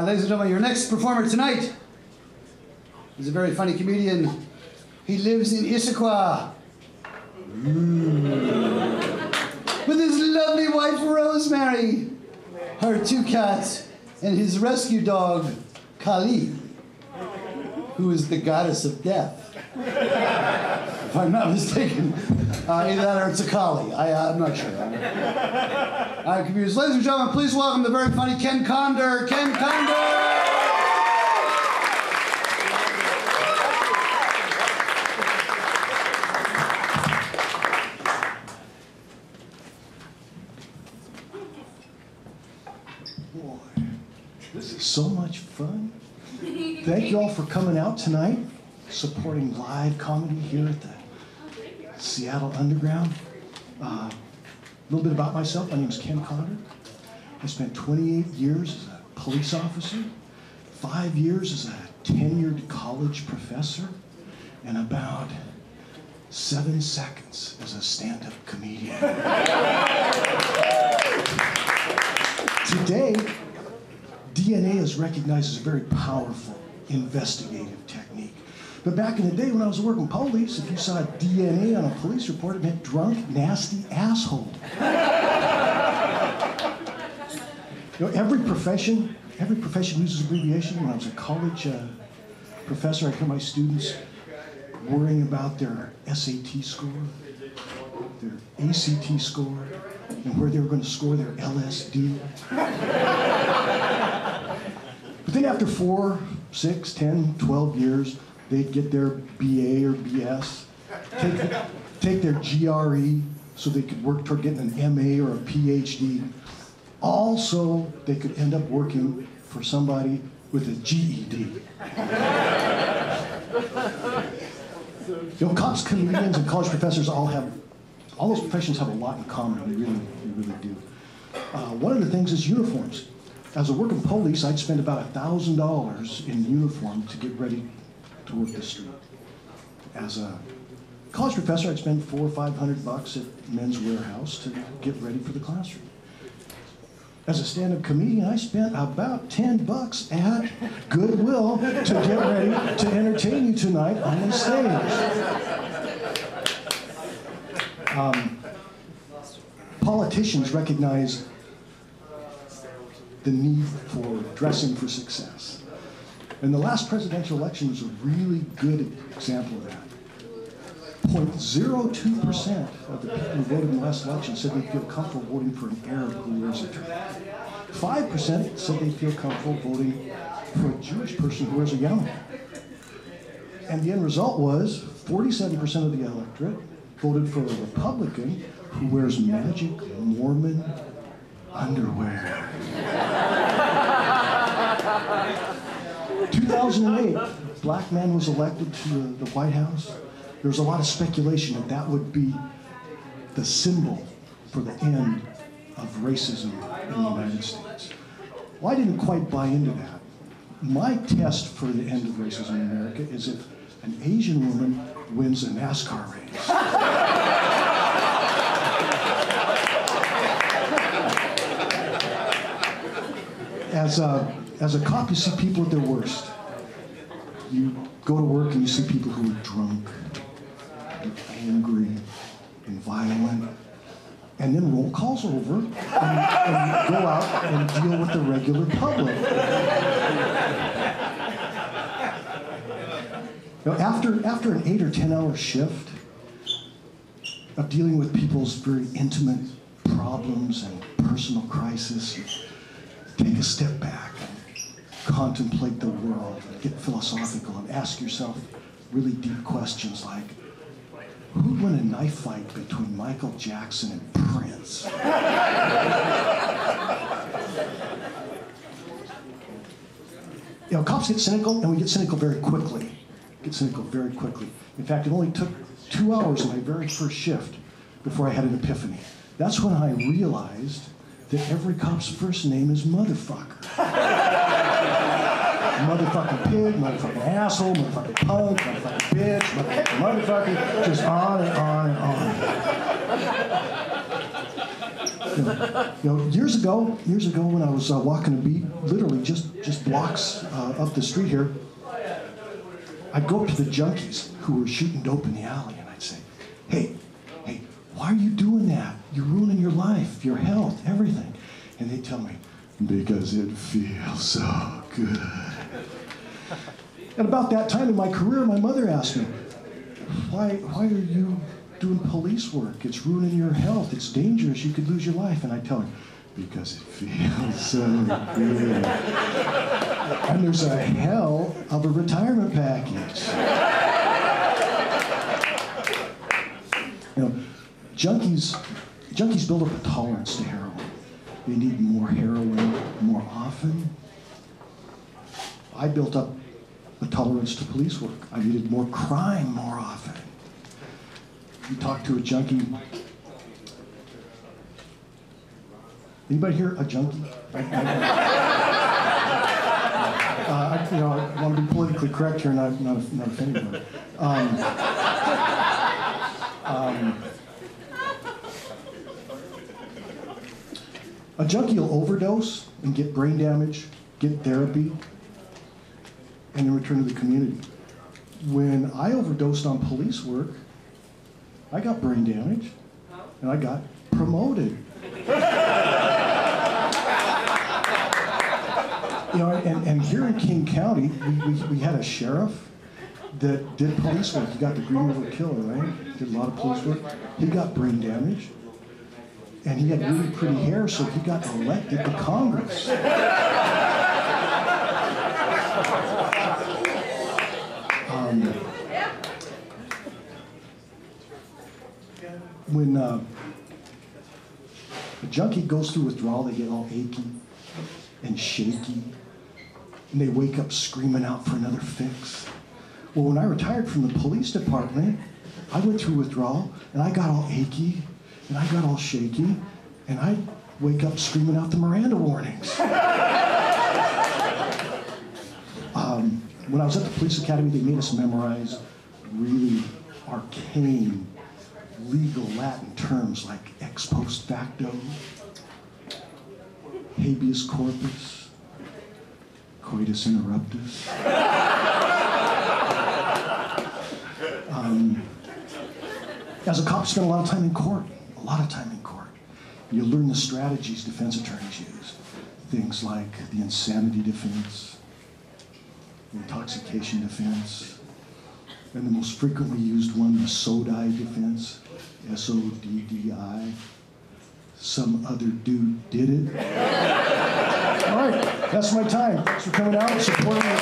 Ladies and gentlemen, your next performer tonight is a very funny comedian. He lives in Issaquah with his lovely wife Rosemary, her 2 cats, and his rescue dog Kali, who is the goddess of death. If I'm not mistaken, either that or it's a collie. I'm not sure. I'm confused. Ladies and gentlemen, please welcome the very funny Ken Conder. Ken Conder! Boy, this is so much fun. Thank you all for coming out tonight, supporting live comedy here at the Seattle Underground. A little bit about myself. My name is Ken Conder. I spent 28 years as a police officer, 5 years as a tenured college professor, and about 7 seconds as a stand-up comedian. Today, DNA is recognized as a very powerful investigative technique. But back in the day when I was working police, if you saw DNA on a police report, it meant drunk, nasty asshole. You know, every profession uses abbreviation. When I was a college professor, I'd hear my students worrying about their SAT score, their ACT score, and where they were going to score their LSD. But then after 4, 6, 10, 12 years, they'd get their BA or BS, take their GRE so they could work toward getting an MA or a PhD. Also, they could end up working for somebody with a GED. You know, cops, comedians, and college professors all those professions have a lot in common. They really do. One of the things is uniforms. As a working police, I'd spend about $1,000 in uniform to get ready to work the street. As a college professor, I'd spend $400 or $500 at Men's Warehouse to get ready for the classroom. As a stand-up comedian, I spent about $10 at Goodwill to get ready to entertain you tonight on the stage. Politicians recognize the need for dressing for success. And the last presidential election was a really good example of that. 0.02% of the people who voted in the last election said they feel comfortable voting for an Arab who wears a turban. 5% said they feel comfortable voting for a Jewish person who wears a yarmulke. And the end result was 47% of the electorate voted for a Republican who wears magic Mormon underwear. 2008, a black man was elected to the White House. There was a lot of speculation that that would be the symbol for the end of racism in the United States. Well, I didn't quite buy into that. My test for the end of racism in America is if an Asian woman wins a NASCAR race. As a cop, you see people at their worst. You go to work and you see people who are drunk, and angry, and violent. And then roll calls over, and you go out and deal with the regular public. Now, after an 8 or 10 hour shift of dealing with people's very intimate problems and personal crisis, you take a step back and contemplate the world, and get philosophical, and ask yourself really deep questions like, who'd win a knife fight between Michael Jackson and Prince? You know, cops get cynical, and we get cynical very quickly. In fact, it only took 2 hours of my very first shift before I had an epiphany. That's when I realized that every cop's first name is motherfucker. Motherfucking pig, motherfucking asshole, motherfucking punk, motherfucking bitch, motherfucker, just on and on and on. Years ago when I was walking a beat, literally just blocks up the street here, I'd go up to the junkies who were shooting dope in the alley, and I'd say, hey, why are you doing that? You're ruining your life, your health, everything. And they'd tell me, because it feels so good. And about that time in my career, my mother asked me, why are you doing police work? It's ruining your health. It's dangerous. You could lose your life. And I tell her, because it feels so good. And there's a hell of a retirement package. Junkies build up a tolerance to heroin. They need more heroin more often. I built up a tolerance to police work. I needed more crime more often. You talk to a junkie. Anybody here a junkie? I want to be politically correct here, not offend anybody. A junkie will overdose and get brain damage, get therapy, and then return to the community. When I overdosed on police work, I got brain damage, and I got promoted. And here in King County, we had a sheriff that did police work. He got the Green River Killer, right? Did a lot of police work. He got brain damage. And he had really pretty hair, so he got elected to Congress. When a junkie goes through withdrawal, they get all achy and shaky, and they wake up screaming out for another fix. Well, when I retired from the police department, I went through withdrawal, and I got all achy, and I got all shaky, and I'd wake up screaming out the Miranda warnings. When I was at the police academy, they made us memorize really arcane legal Latin terms like ex post facto, habeas corpus, coitus interruptus. As a cop, I spent a lot of time in court. You learn the strategies defense attorneys use. Things like the insanity defense, the intoxication defense, and the most frequently used one, the SODI defense, S-O-D-D-I. Some other dude did it. All right, that's my time. Thanks for coming out and supporting me.